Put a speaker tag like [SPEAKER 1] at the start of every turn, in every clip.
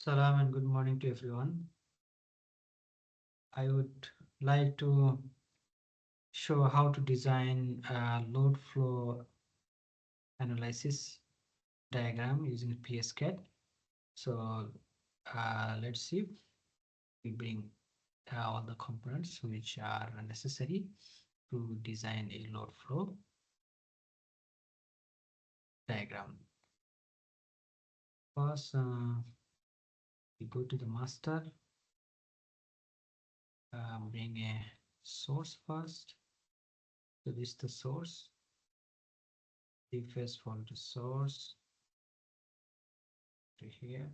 [SPEAKER 1] Salam and good morning to everyone. I would like to show how to design a load flow analysis diagram using PSCAD. So let's see. We bring all the components which are necessary to design a load flow diagram. First, we go to the master, bring a source first. So this is the source. First from the source to here.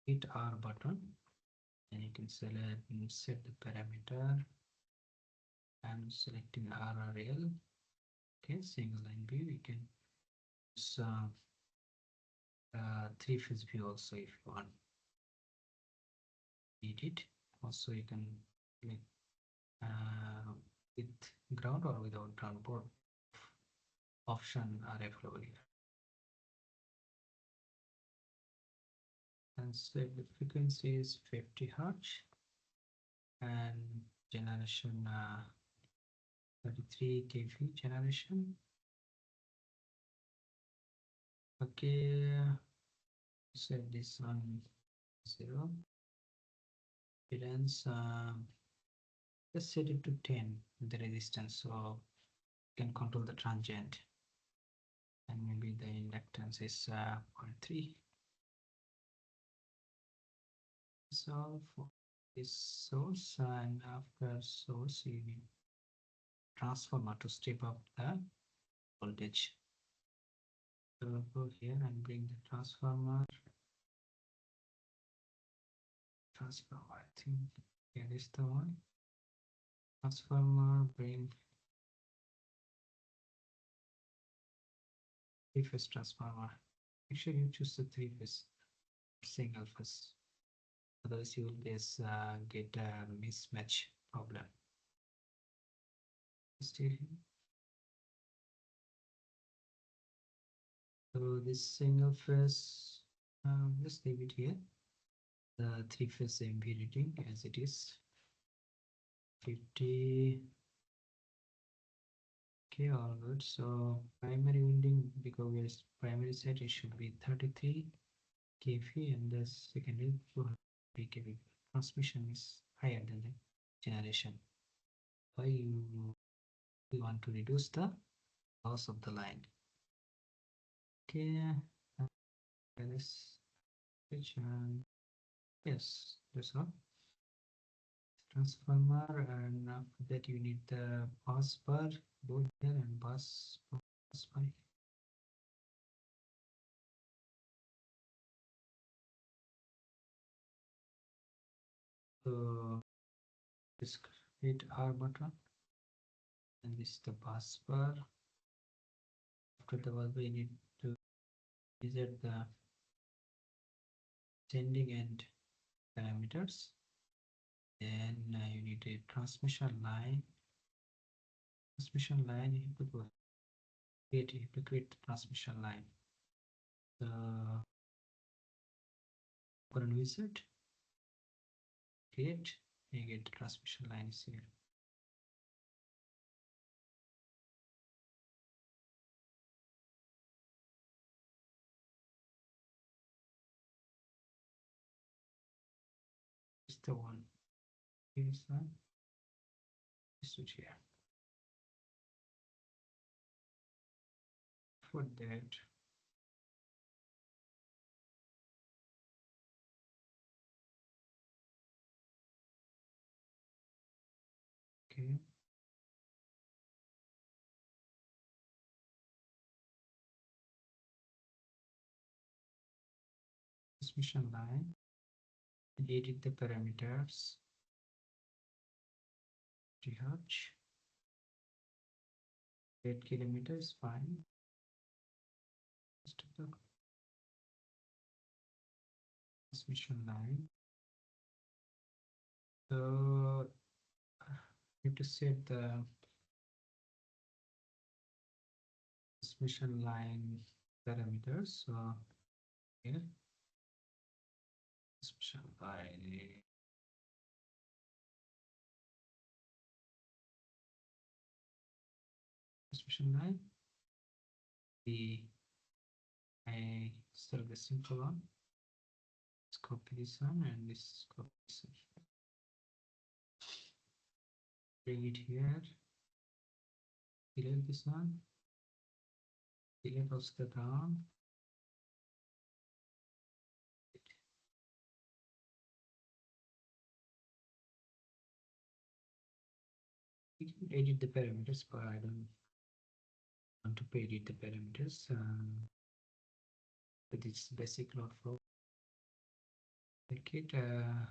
[SPEAKER 1] Hit R button and you can select and set the parameter. I'm selecting RRL. Okay, single line view. You can use 3-phase view also if you want. Need it. Also, you can click with ground or without ground. Board option are available here. And set the frequency is 50 Hz and generation 33 kV generation. Okay, set this on 0. Impedance, just set it to 10 the resistance, so you can control the transient, and maybe the inductance is 0.3. So for this source, and after source you need transformer to step up the voltage. So go here and bring the transformer. I think here is the one. Transformer, bring 3-phase transformer. Make sure you choose the 3-phase single phase. Otherwise you will just get a mismatch problem. Still here. So this single phase, just leave it here. The 3-phase MP rating as it is 50. Okay, all good. So primary winding, because we are primary side, it should be 33 kV, and the secondary 200 kV. Transmission is higher than the generation. Why you want to reduce the loss of the line? Okay, this switch, and yes, that's all. Transformer, and after that you need the bus bar, go here and bus bar. So just hit R button, and this is the bus bar. After the bus bar, you need to reset the sending end parameters. Then you need a transmission line. Transmission line, you have to go create. You have to create the transmission line. The open wizard, create, and you get the transmission line is here. It's the one. Here's one. Switch here. For that, okay. Transmission line. Edit the parameters. 3 Hz. 8 kilometers, fine. The transmission line. So you have to set the transmission line parameters. So here transmission line the I select the simple one. Let's copy this one and this copy this one. Bring it here. Delete this one. Delete also the ground. We can edit the parameters, but I don't want to edit the parameters. But it's basic load flow. Click it and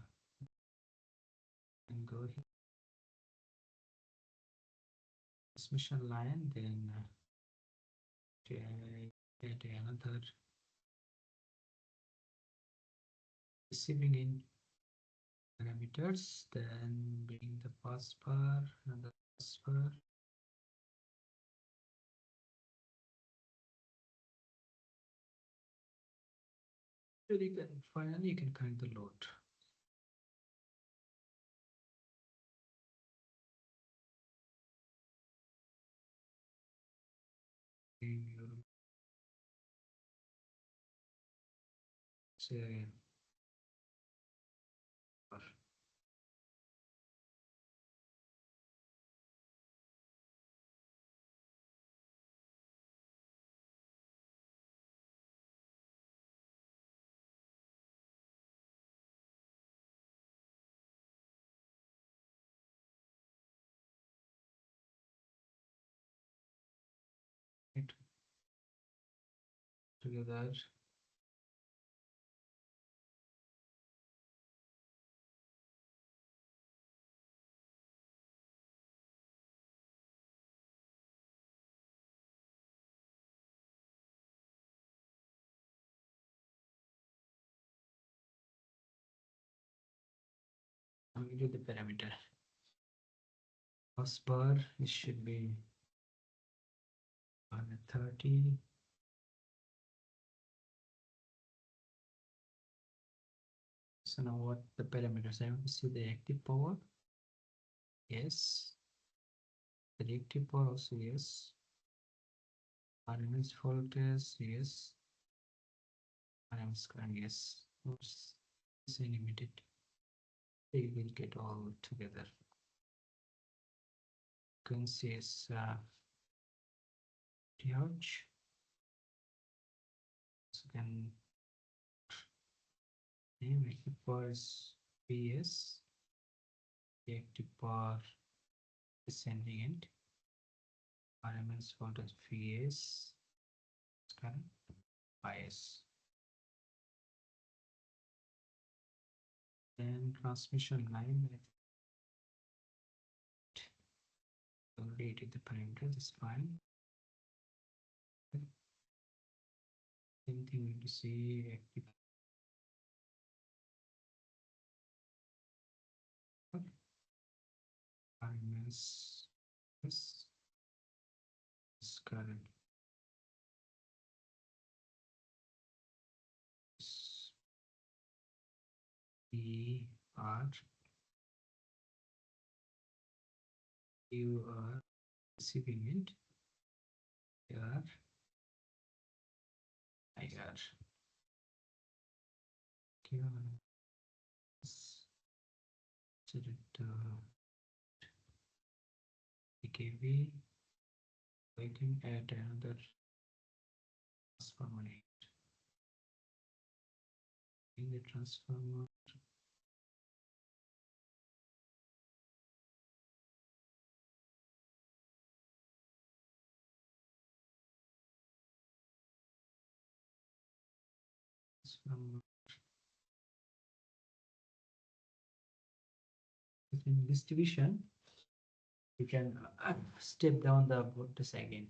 [SPEAKER 1] go here. Transmission line, then add another receiving in parameters, then bring the bus bar and the bus bar. Finally you can connect the load. Say it together. We do the parameter. Bus bar, it should be 130. So now what the parameters? I want to see the active power. Yes. The reactive power also yes. RMS voltage, yes. RMS current, yes. Oops, it's limited. They will get all together. Frequency is hertz. So then name active power is PS. The active power descending end. RMS voltage VS. Current bias. Then transmission line. Already did the parameters, is fine. Same thing we need to see active RMS is current E R. You are receiving it. Here IR. Set it kV. I can add another transformer in the transformer. In this division, you can step down the voltage again.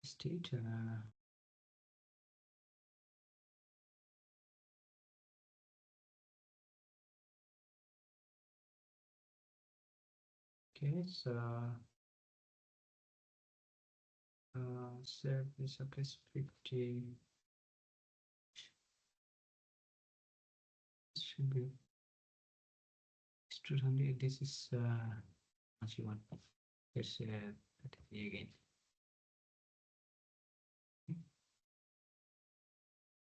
[SPEAKER 1] State okay, so Set this place 50. Should be 200. This is what you want. Let's say 33 again.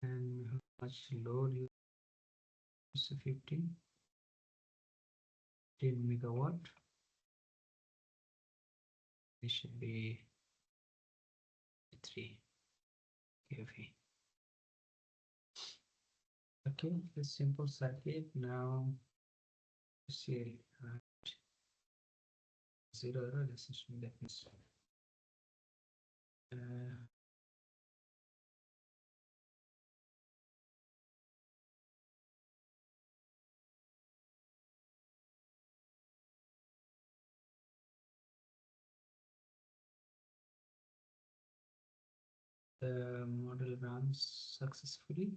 [SPEAKER 1] And how much load you use? 15 megawatt. This should be 3 kV. Okay, the simple circuit. Now see zero error. That means the model runs successfully.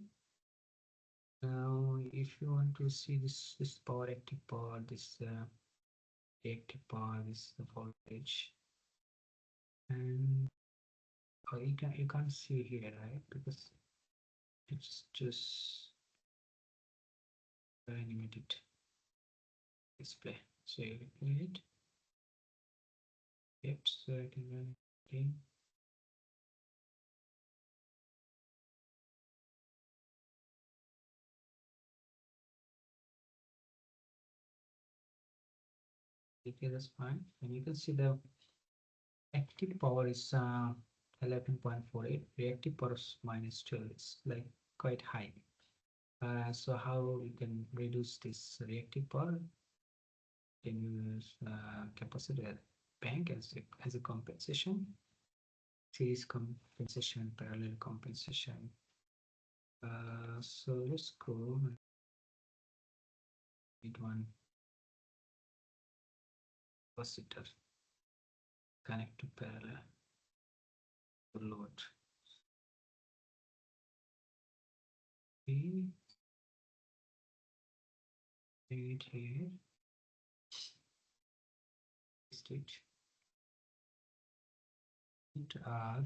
[SPEAKER 1] Now, if you want to see this power, active power, this reactive power, this is the voltage, and you can't see here, right? Because it's just animated display. So you can it. Yep. So I can run it again. Okay, that's fine. And you can see the active power is 11.48. Reactive power is -12. It's like quite high. So how you can reduce this reactive power? Can use capacitor bank as a compensation, series compensation, parallel compensation. So let's go with one capacitor connect to parallel load. We need here state R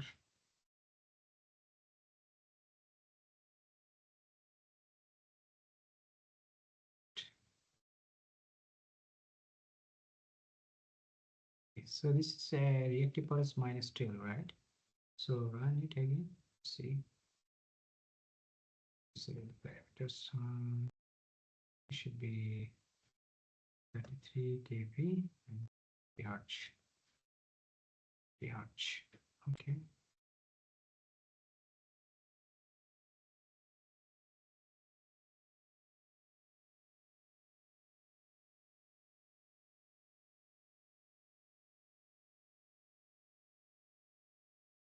[SPEAKER 1] so this is a reactive power is -12, right? So run it again. See, so the parameters should be 33 kV and pH. Okay.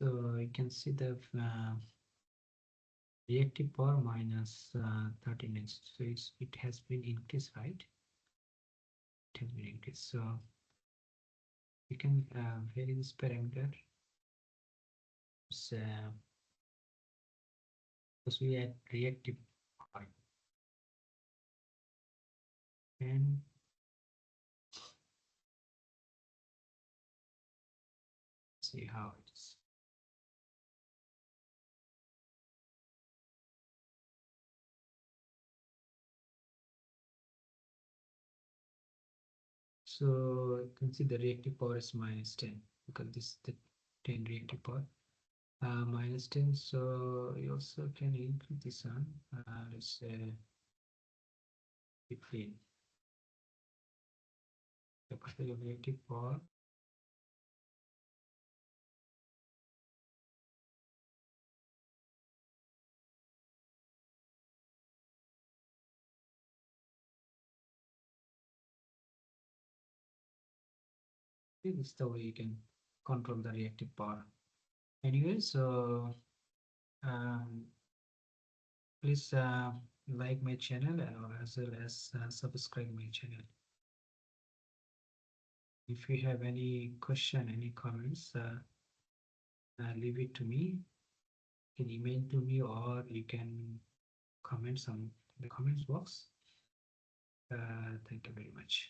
[SPEAKER 1] So you can see the reactive power minus 13 so it has been increased, right? It has been increased. So you can vary this parameter. So, because we add reactive power and see how it is. So you can see the reactive power is -10 because this is the 10 reactive power. -10, so you also can increase this one. Let's say 15. The reactive power. This is the way you can control the reactive power. Anyway, so please like my channel as well as subscribe my channel. If you have any question, any comments, leave it to me. You can email to me or you can comment on the comments box. Thank you very much.